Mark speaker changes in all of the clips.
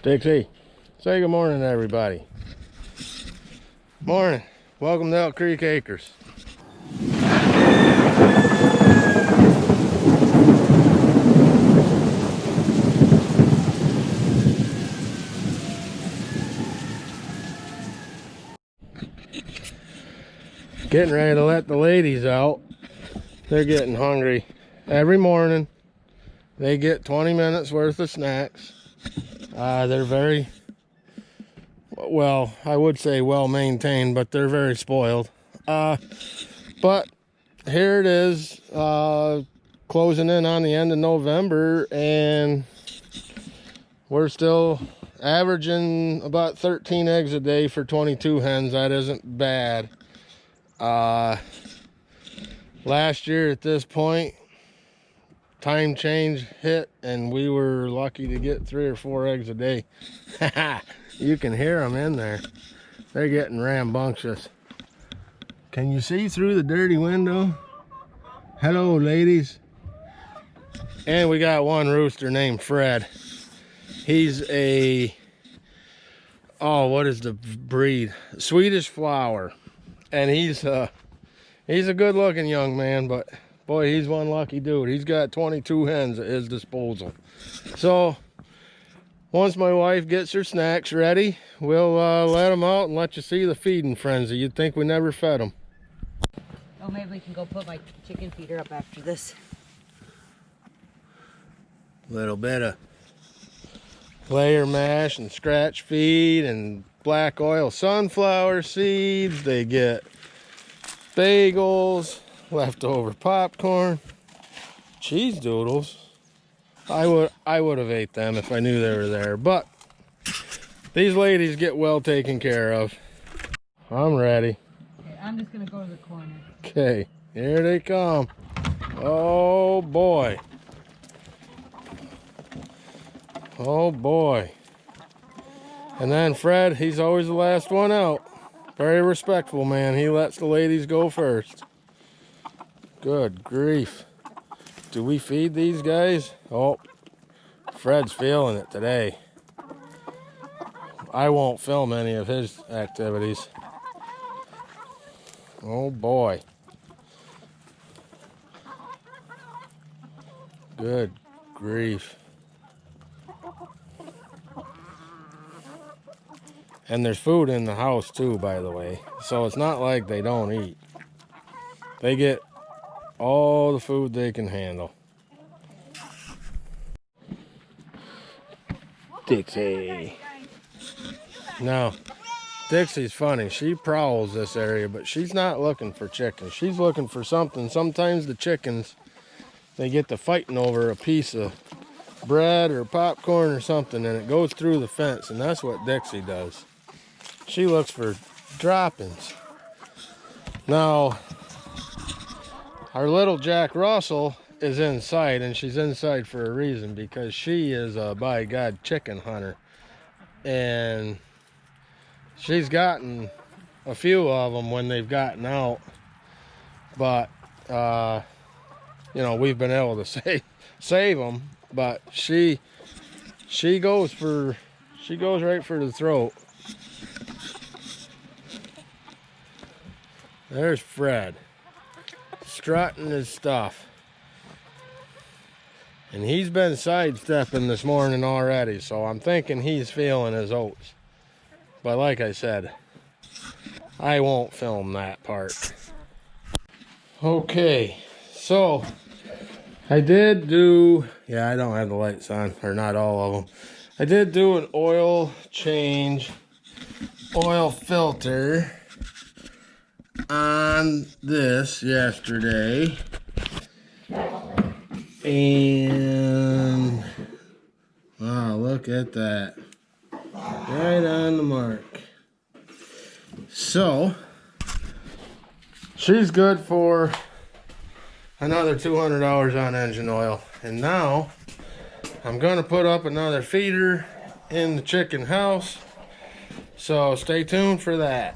Speaker 1: Dixie, say good morning to everybody. Morning. Welcome to Elk Creek Acres. Getting ready to let the ladies out. They're getting hungry. Every morning they get 20 minutes worth of snacks. They're very, well, I would say well maintained, but they're very spoiled. But here it is, closing in on the end of November, and we're still averaging about 13 eggs a day for 22 hens. That isn't bad. Last year at this point, time change hit and we were lucky to get 3 or 4 eggs a day. You can hear them in there. They're getting rambunctious. Can you see through the dirty window? Hello, ladies. And we got one rooster named Fred. He's a, oh, what is the breed? Swedish flower. And he's a good looking young man, but boy, he's one lucky dude. He's got 22 hens at his disposal. So once my wife gets her snacks ready, we'll let them out and let you see the feeding frenzy. You'd think we never fed them.
Speaker 2: Oh, maybe we can go put my chicken feeder up after this.
Speaker 1: Little bit of layer mash and scratch feed and black oil sunflower seeds. They get bagels, leftover popcorn, cheese doodles. I would have ate them if I knew they were there, but these ladies get well taken care of. I'm ready.
Speaker 2: Okay, I'm just gonna go to the corner.
Speaker 1: Okay, here they come. Oh boy. Oh boy. And then Fred, he's always the last one out. Very respectful man. He lets the ladies go first. Good grief. Do we feed these guys? Oh, Fred's feeling it today. I won't film any of his activities. Oh boy. Good grief. And there's food in the house too, by the way. So it's not like they don't eat. They get all the food they can handle. Dixie. Now, Dixie's funny. She prowls this area, but she's not looking for chickens. She's looking for something. Sometimes the chickens, they get to fighting over a piece of bread or popcorn or something, and it goes through the fence, and that's what Dixie does. She looks for droppings. Now, our little Jack Russell is inside, and she's inside for a reason, because she is a, by God, chicken hunter. And she's gotten a few of them when they've gotten out. But, you know, we've been able to save them. But she goes right for the throat. There's Fred, strutting his stuff. And he's been sidestepping this morning already, so I'm thinking he's feeling his oats. But like I said, I won't film that part. Okay, so I did do, yeah, I don't have the lights on, or not all of them. I did do an oil change, oil filter on this yesterday, and wow, look at that, right on the mark. So she's good for another $200 on engine oil, and now I'm gonna put up another feeder in the chicken house, so stay tuned for that.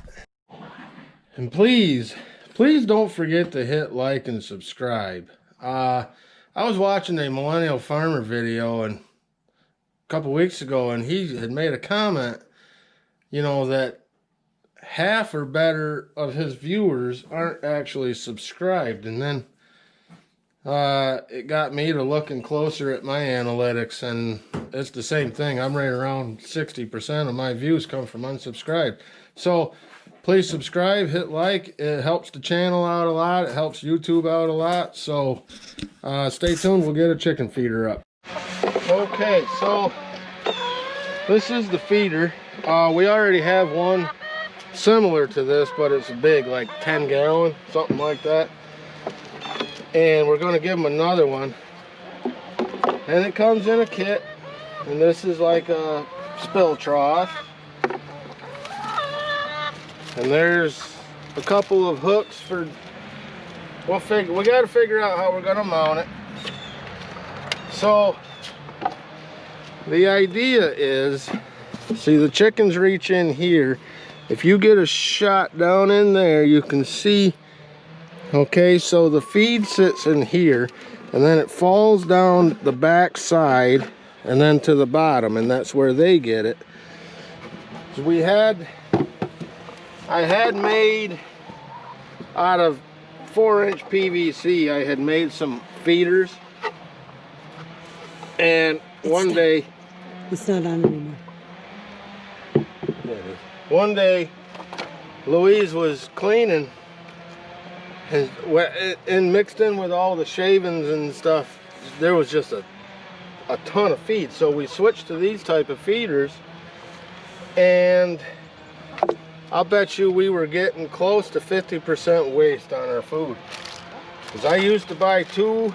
Speaker 1: And please don't forget to hit like and subscribe. I was watching a Millennial Farmer video, and couple weeks ago, and he had made a comment, you know, that half or better of his viewers aren't actually subscribed. And then it got me to looking closer at my analytics, and it's the same thing. I'm right around 60% of my views come from unsubscribed. So please subscribe, hit like. It helps the channel out a lot. It helps YouTube out a lot. So stay tuned. We'll get a chicken feeder up. Okay, so this is the feeder. We already have one similar to this, but it's big, like 10 gallon, something like that. And we're going to give them another one. And it comes in a kit. And this is like a spill trough. And there's a couple of hooks for, we got to figure out how we're going to mount it. So the idea is, see, the chickens reach in here. If you get a shot down in there, you can see, okay, so the feed sits in here, and then it falls down the back side and then to the bottom, and that's where they get it. So I had made out of 4-inch PVC, I had made some feeders, and one day,
Speaker 2: it's not on anymore.
Speaker 1: One day, Louise was cleaning, and mixed in with all the shavings and stuff, there was just a ton of feed. So we switched to these type of feeders, and I'll bet you we were getting close to 50% waste on our food. Because I used to buy 2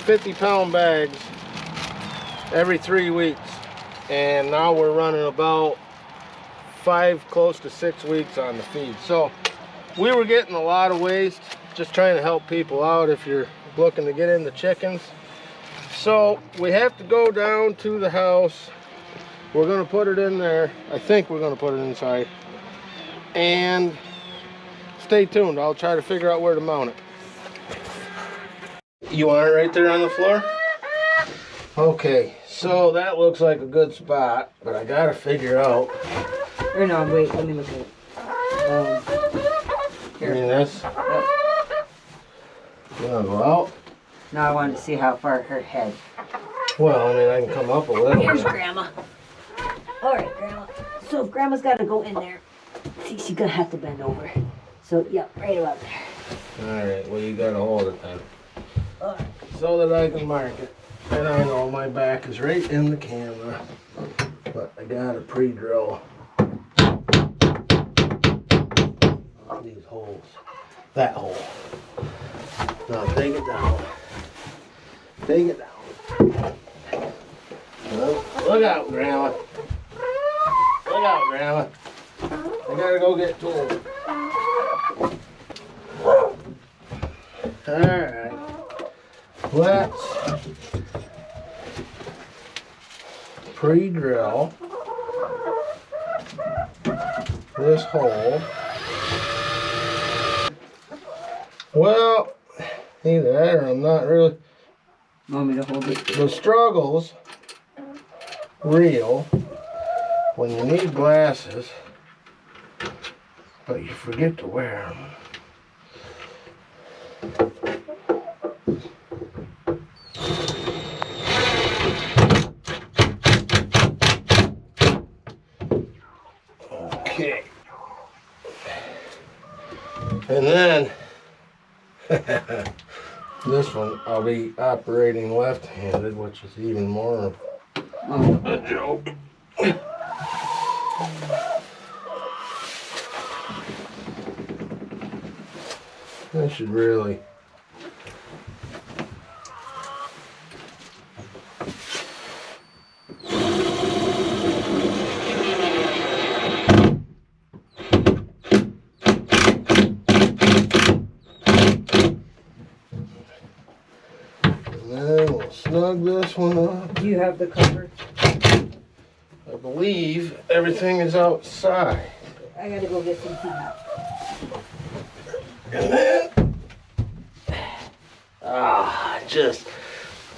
Speaker 1: 50-pound bags every 3 weeks, and now we're running about 5, close to 6 weeks on the feed. So we were getting a lot of waste, just trying to help people out if you're looking to get into chickens. So we have to go down to the house. We're going to put it in there. I think we're going to put it inside. And stay tuned. I'll try to figure out where to mount it. You want it right there on the floor? Okay, so that looks like a good spot, but I got to figure out.
Speaker 2: Or no, wait, let me look at it. Here.
Speaker 1: I mean, that's...
Speaker 2: Yep.
Speaker 1: You want to go out?
Speaker 2: No, I wanted to see how far her head.
Speaker 1: Well, I mean, I can come up a little.
Speaker 2: Here's Grandma. All right, Grandma. So if Grandma's got to go in there, see, she's going to have to bend over. So, yeah, right about there.
Speaker 1: All right, well, you got to hold it then.
Speaker 2: All right.
Speaker 1: So that I can mark it. And I know my back is right in the camera, but I got to pre-drill all these holes. That hole. Now take it down. Take it down. Look out, Grandma. Look out, Grandma. I gotta go get tools. Alright. Let's pre-drill this hole. Well, either that or I'm not really.
Speaker 2: Want me to hold it?
Speaker 1: The struggle's real when you need glasses, but you forget to wear them. Okay. And then this one I'll be operating left-handed, which is even more a joke. I should really. Snug this one up.
Speaker 2: Do you have the cover?
Speaker 1: I believe everything is outside.
Speaker 2: I gotta go get some tea.
Speaker 1: And then, just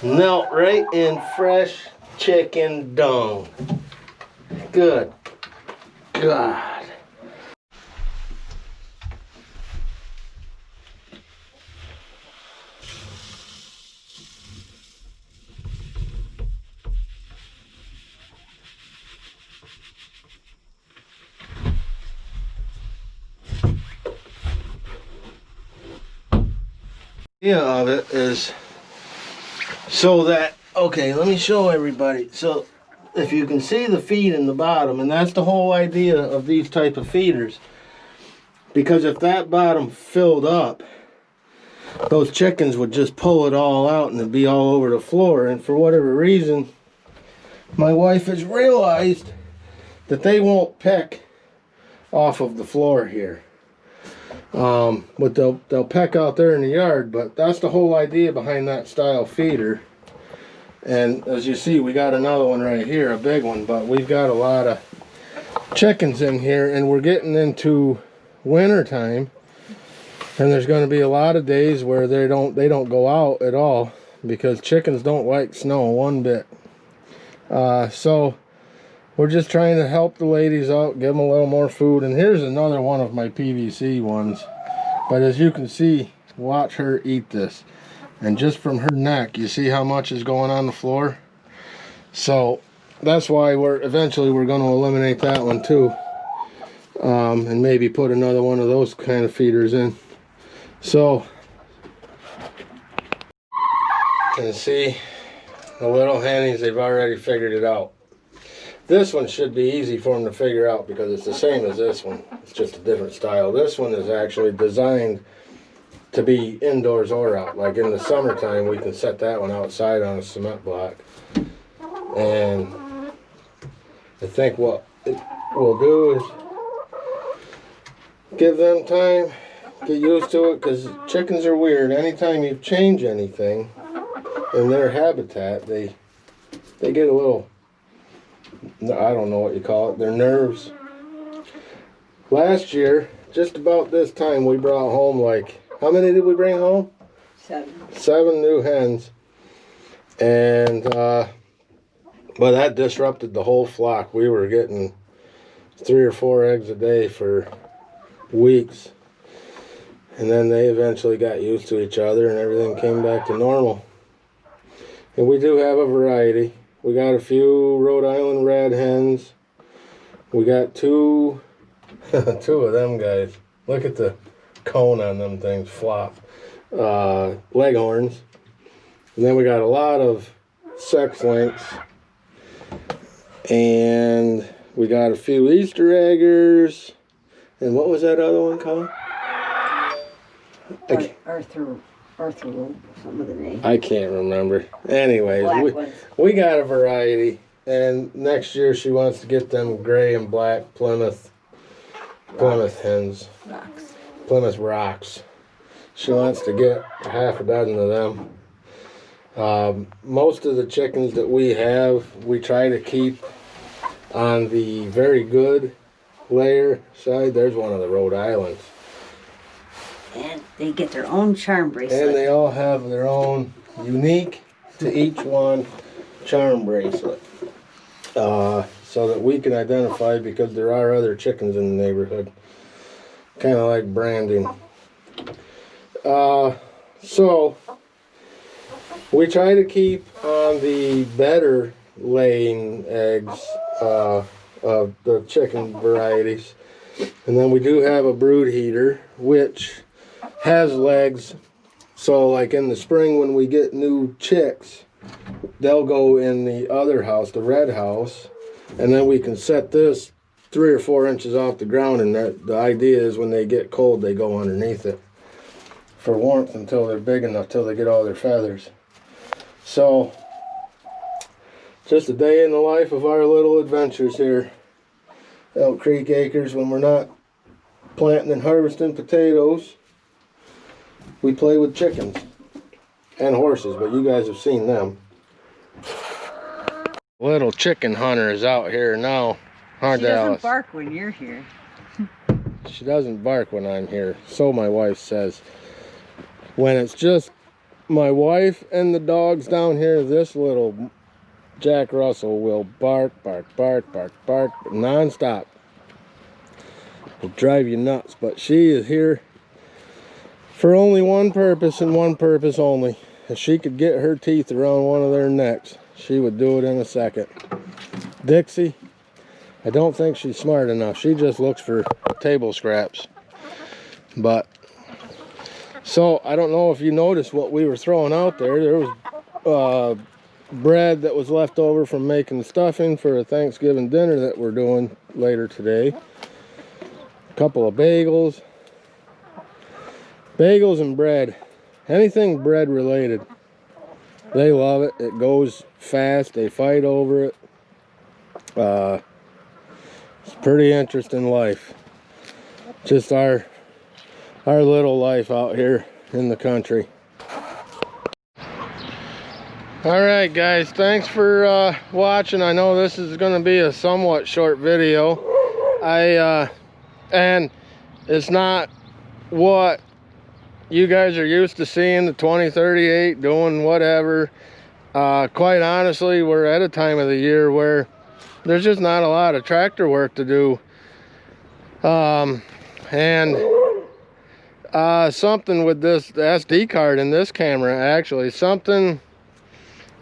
Speaker 1: melt right in fresh chicken dung. Good God. The idea of it is so that, okay, let me show everybody. So if you can see the feed in the bottom, and that's the whole idea of these type of feeders, because if that bottom filled up, those chickens would just pull it all out and it'd be all over the floor. And for whatever reason, my wife has realized that they won't peck off of the floor here. But they'll peck out there in the yard. But that's the whole idea behind that style feeder. And as you see, we got another one right here, a big one. But we've got a lot of chickens in here, and we're getting into winter time, and there's going to be a lot of days where they don't go out at all, because chickens don't like snow one bit. So we're just trying to help the ladies out, give them a little more food. And here's another one of my PVC ones. But as you can see, watch her eat this. And just from her neck, you see how much is going on the floor? So that's why eventually we're going to eliminate that one too. And maybe put another one of those kind of feeders in. So, and see, the little hennies, they've already figured it out. This one should be easy for them to figure out because it's the same as this one. It's just a different style. This one is actually designed to be indoors or out. Like in the summertime, we can set that one outside on a cement block. And I think what it will do is give them time, get used to it, because chickens are weird. Anytime you change anything in their habitat, they get a little, I don't know what you call it, their nerves. Last year, just about this time, we brought home like, how many did we bring home?
Speaker 2: 7.
Speaker 1: 7 new hens. And, but that disrupted the whole flock. We were getting 3 or 4 eggs a day for weeks. And then they eventually got used to each other and everything came back to normal. And we do have a variety. We got a few Rhode Island red hens. We got 2 of them guys. Look at the cone on them things, flop. Leghorns. And then we got a lot of sex links. And we got a few Easter eggers. And what was that other one called?
Speaker 2: Arthur Rope, some of the name.
Speaker 1: I can't remember. Anyways, we got a variety. And next year she wants to get them gray and black Plymouth hens.
Speaker 2: Rocks.
Speaker 1: Plymouth Rocks. She wants to get half a dozen of them. Most of the chickens that we have, we try to keep on the very good layer side. There's one of the Rhode Islands.
Speaker 2: And they get their own charm bracelet.
Speaker 1: And they all have their own unique to each one charm bracelet. So that we can identify, because there are other chickens in the neighborhood. Kind of like branding. So we try to keep on the better laying eggs of the chicken varieties. And then we do have a brood heater, which has legs. So like in the spring when we get new chicks, they'll go in the other house, the red house, and then we can set this 3 or 4 inches off the ground, and the idea is when they get cold, they go underneath it for warmth until they're big enough, till they get all their feathers. So, just a day in the life of our little adventures here. Elk Creek Acres. When we're not planting and harvesting potatoes, we play with chickens and horses, but you guys have seen them. Little chicken hunter is out here now. Aren't
Speaker 2: she
Speaker 1: they,
Speaker 2: doesn't
Speaker 1: Alice?
Speaker 2: bark when you're here.
Speaker 1: She doesn't bark when I'm here, so my wife says. When it's just my wife and the dogs down here, this little Jack Russell will bark, bark, bark, bark, bark, non-stop. It'll drive you nuts, but she is here for only one purpose and one purpose only. If she could get her teeth around one of their necks, she would do it in a second. Dixie, I don't think she's smart enough. She just looks for table scraps. But, so I don't know if you noticed what we were throwing out there. There was bread that was left over from making stuffing for a Thanksgiving dinner that we're doing later today. A couple of bagels. Bagels and bread. Anything bread related. They love it. It goes fast. They fight over it. It's pretty interesting life. Just our little life out here in the country. Alright guys, thanks for watching. I know this is going to be a somewhat short video. And it's not what you guys are used to seeing, the 2038 doing whatever. Quite honestly, we're at a time of the year where there's just not a lot of tractor work to do. Something with this SD card in this camera, actually, something,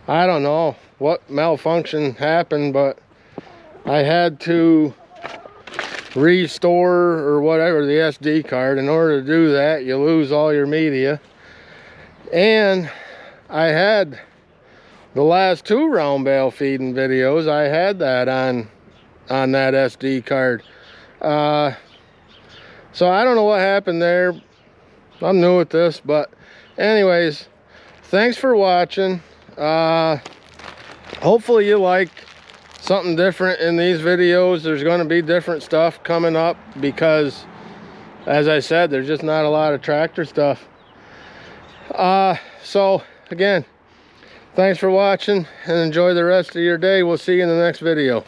Speaker 1: I don't know what malfunction happened, but I had to restore or whatever the SD card. In order to do that, you lose all your media. And I had the last 2 round bale feeding videos, I had that on that SD card. So I don't know what happened there. I'm new at this, but anyways, thanks for watching. Hopefully you like something different in these videos. There's going to be different stuff coming up because, as I said, there's just not a lot of tractor stuff. So again, thanks for watching and enjoy the rest of your day. We'll see you in the next video.